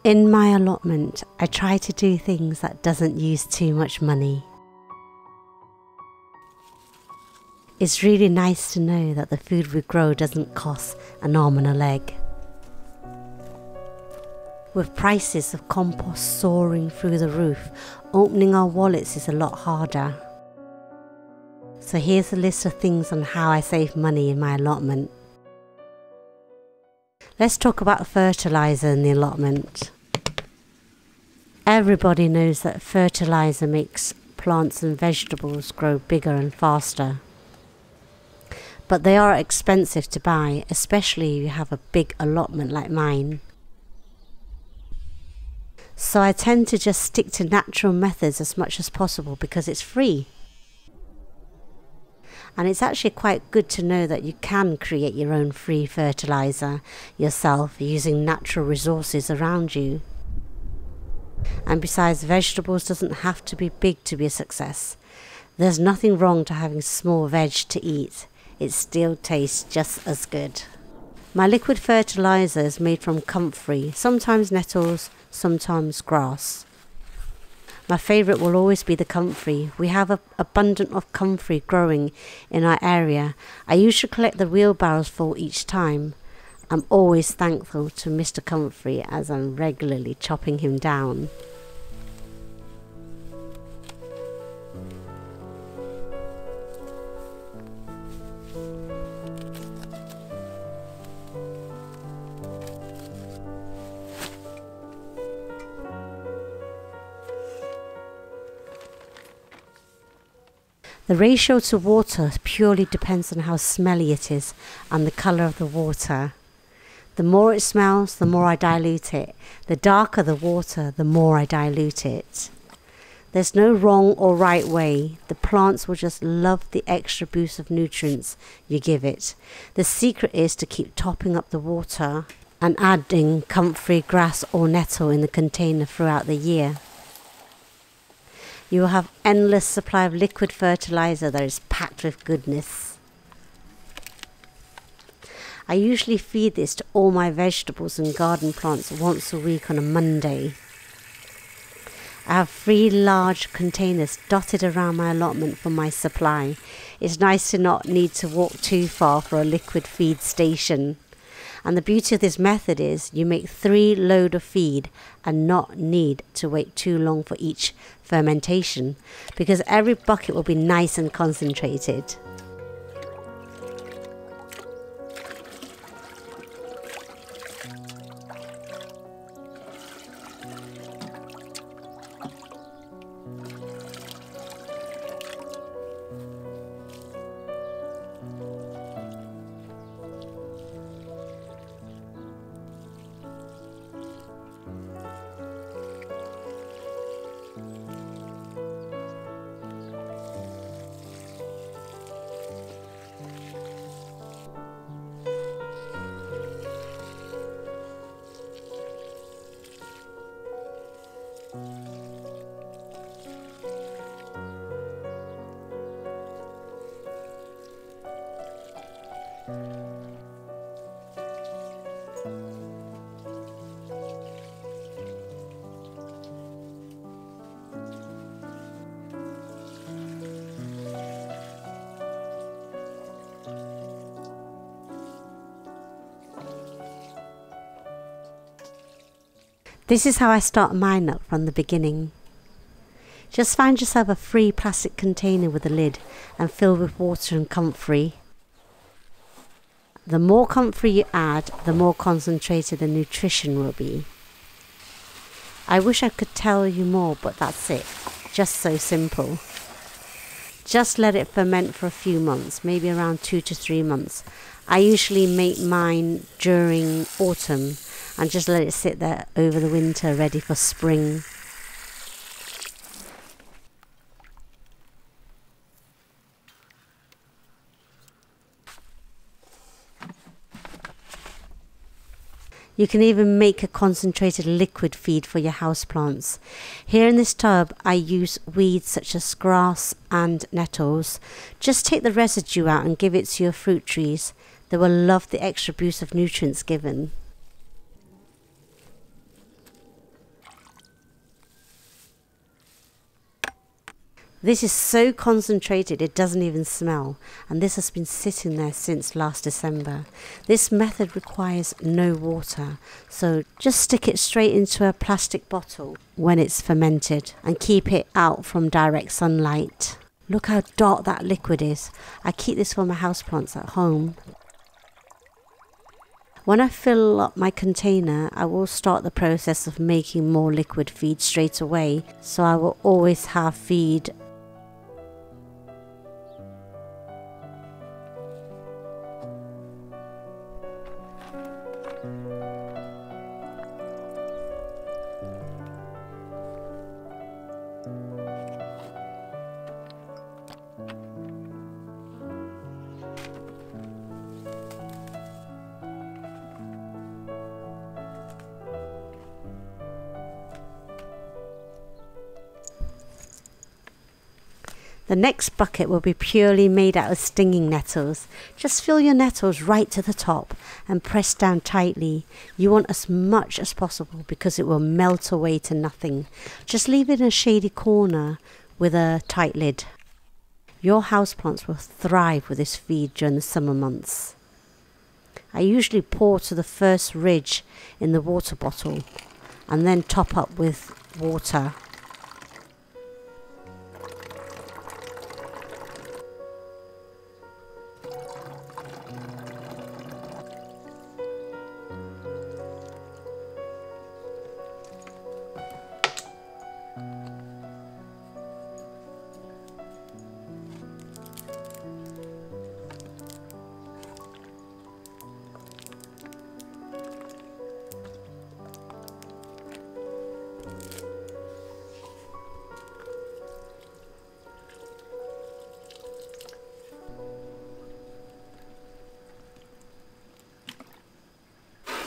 In my allotment, I try to do things that doesn't use too much money. It's really nice to know that the food we grow doesn't cost an arm and a leg. With prices of compost soaring through the roof, opening our wallets is a lot harder. So here's a list of things on how I save money in my allotment. Let's talk about fertiliser in the allotment. Everybody knows that fertiliser makes plants and vegetables grow bigger and faster. But they are expensive to buy, especially if you have a big allotment like mine. So I tend to just stick to natural methods as much as possible because it's free. And it's actually quite good to know that you can create your own free fertiliser yourself using natural resources around you. And besides, vegetables doesn't have to be big to be a success. There's nothing wrong to having small veg to eat. It still tastes just as good. My liquid fertiliser is made from comfrey, sometimes nettles, sometimes grass. My favourite will always be the comfrey. We have an abundance of comfrey growing in our area. I usually collect the wheelbarrows full each time. I'm always thankful to Mr. Comfrey as I'm regularly chopping him down. The ratio to water purely depends on how smelly it is and the colour of the water. The more it smells, the more I dilute it. The darker the water, the more I dilute it. There's no wrong or right way. The plants will just love the extra boost of nutrients you give it. The secret is to keep topping up the water and adding comfrey, grass or nettle in the container throughout the year. You will have endless supply of liquid fertiliser that is packed with goodness. I usually feed this to all my vegetables and garden plants once a week on a Monday. I have 3 large containers dotted around my allotment for my supply. It's nice to not need to walk too far for a liquid feed station. And the beauty of this method is you make 3 loads of feed and not need to wait too long for each fermentation because every bucket will be nice and concentrated. This is how I start mine up from the beginning. Just find yourself a free plastic container with a lid and fill with water and comfrey. The more comfrey you add, the more concentrated the nutrition will be. I wish I could tell you more, but that's it. Just so simple. Just let it ferment for a few months, maybe around 2 to 3 months. I usually make mine during autumn and just let it sit there over the winter ready for spring. You can even make a concentrated liquid feed for your houseplants. Here in this tub, I use weeds such as grass and nettles. Just take the residue out and give it to your fruit trees. They will love the extra boost of nutrients given. This is so concentrated it doesn't even smell, and this has been sitting there since last December. This method requires no water, so just stick it straight into a plastic bottle when it's fermented and keep it out from direct sunlight. Look how dark that liquid is. I keep this for my houseplants at home. When I fill up my container, I will start the process of making more liquid feed straight away, so I will always have feed. The next bucket will be purely made out of stinging nettles. Just fill your nettles right to the top and press down tightly. You want as much as possible because it will melt away to nothing. Just leave it in a shady corner with a tight lid. Your houseplants will thrive with this feed during the summer months. I usually pour to the first ridge in the water bottle and then top up with water.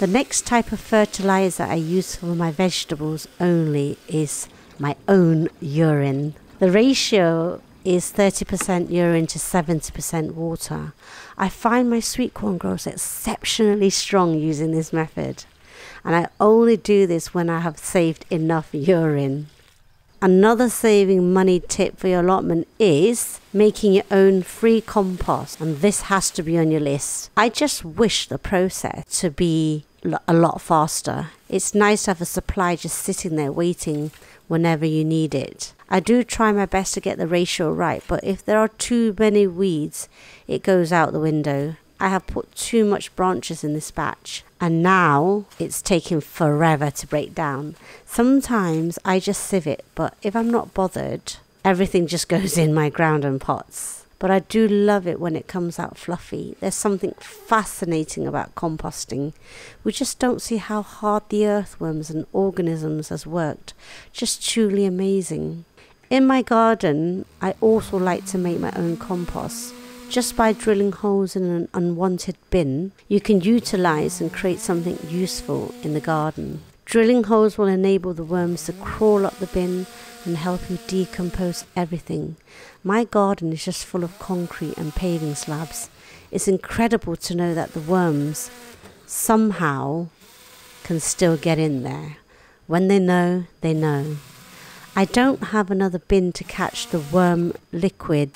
The next type of fertilizer I use for my vegetables only is my own urine. The ratio is 30% urine to 70% water. I find my sweet corn grows exceptionally strong using this method, and I only do this when I have saved enough urine. Another saving money tip for your allotment is making your own free compost, and this has to be on your list. I just wish the process to be a lot faster. It's nice to have a supply just sitting there waiting whenever you need it. I do try my best to get the ratio right, but if there are too many weeds, it goes out the window. I have put too much branches in this batch, and now it's taking forever to break down. Sometimes I just sieve it, but if I'm not bothered, everything just goes in my ground and pots. But I do love it when it comes out fluffy. There's something fascinating about composting. We just don't see how hard the earthworms and organisms has worked. Just truly amazing. In my garden, I also like to make my own compost. Just by drilling holes in an unwanted bin, you can utilize and create something useful in the garden. Drilling holes will enable the worms to crawl up the bin and help you decompose everything. My garden is just full of concrete and paving slabs. It's incredible to know that the worms somehow can still get in there. When they know, they know. I don't have another bin to catch the worm liquid,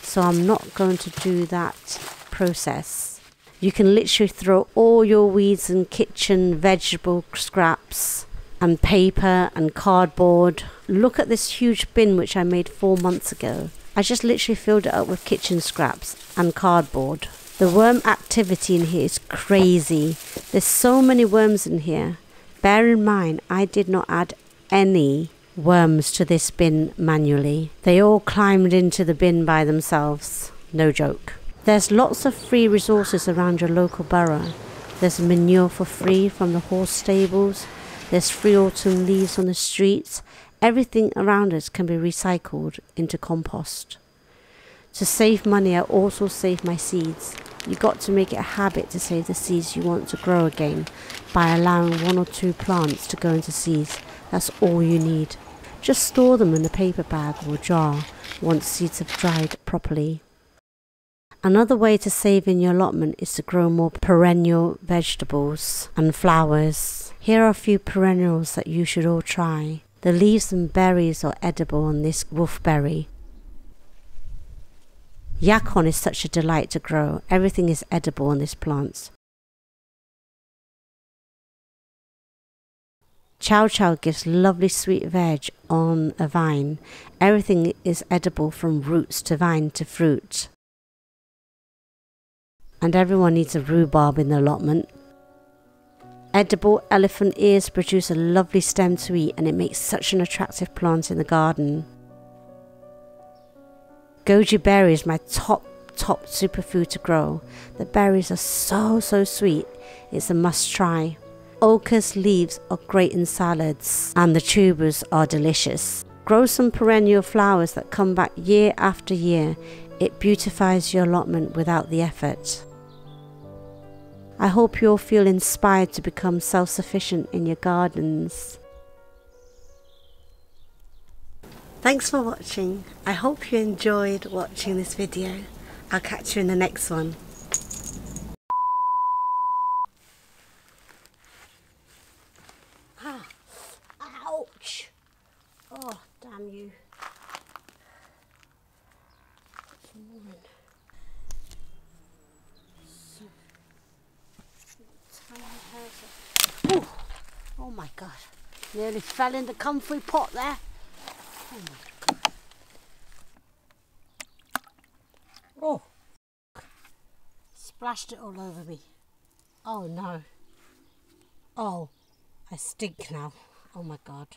so I'm not going to do that process. You can literally throw all your weeds and kitchen vegetable scraps and paper and cardboard. Look at this huge bin which I made 4 months ago. I just literally filled it up with kitchen scraps and cardboard. The worm activity in here is crazy. There's so many worms in here. Bear in mind, I did not add any worms to this bin manually. They all climbed into the bin by themselves. No joke. There's lots of free resources around your local borough. There's manure for free from the horse stables. There's free autumn leaves on the streets. Everything around us can be recycled into compost. To save money, I also save my seeds. You got to make it a habit to save the seeds you want to grow again by allowing 1 or 2 plants to go into seeds. That's all you need. Just store them in a paper bag or jar once seeds have dried properly. Another way to save in your allotment is to grow more perennial vegetables and flowers. Here are a few perennials that you should all try. The leaves and berries are edible on this wolfberry. Yacon is such a delight to grow. Everything is edible on these plants. Chow chow gives lovely sweet veg on a vine. Everything is edible from roots to vine to fruit. And everyone needs a rhubarb in the allotment. Edible elephant ears produce a lovely stem to eat, and it makes such an attractive plant in the garden. Goji berry is my top superfood to grow. The berries are so sweet. It's a must try. Ochre's leaves are great in salads, and the tubers are delicious. Grow some perennial flowers that come back year after year. It beautifies your allotment without the effort. I hope you all feel inspired to become self-sufficient in your gardens. Thanks for watching. I hope you enjoyed watching this video. I'll catch you in the next one. Ouch! Oh, damn you. Oh my God. Nearly fell in the comfrey pot there. Oh my God. Oh. Splashed it all over me. Oh no. Oh, I stink now. Oh my God.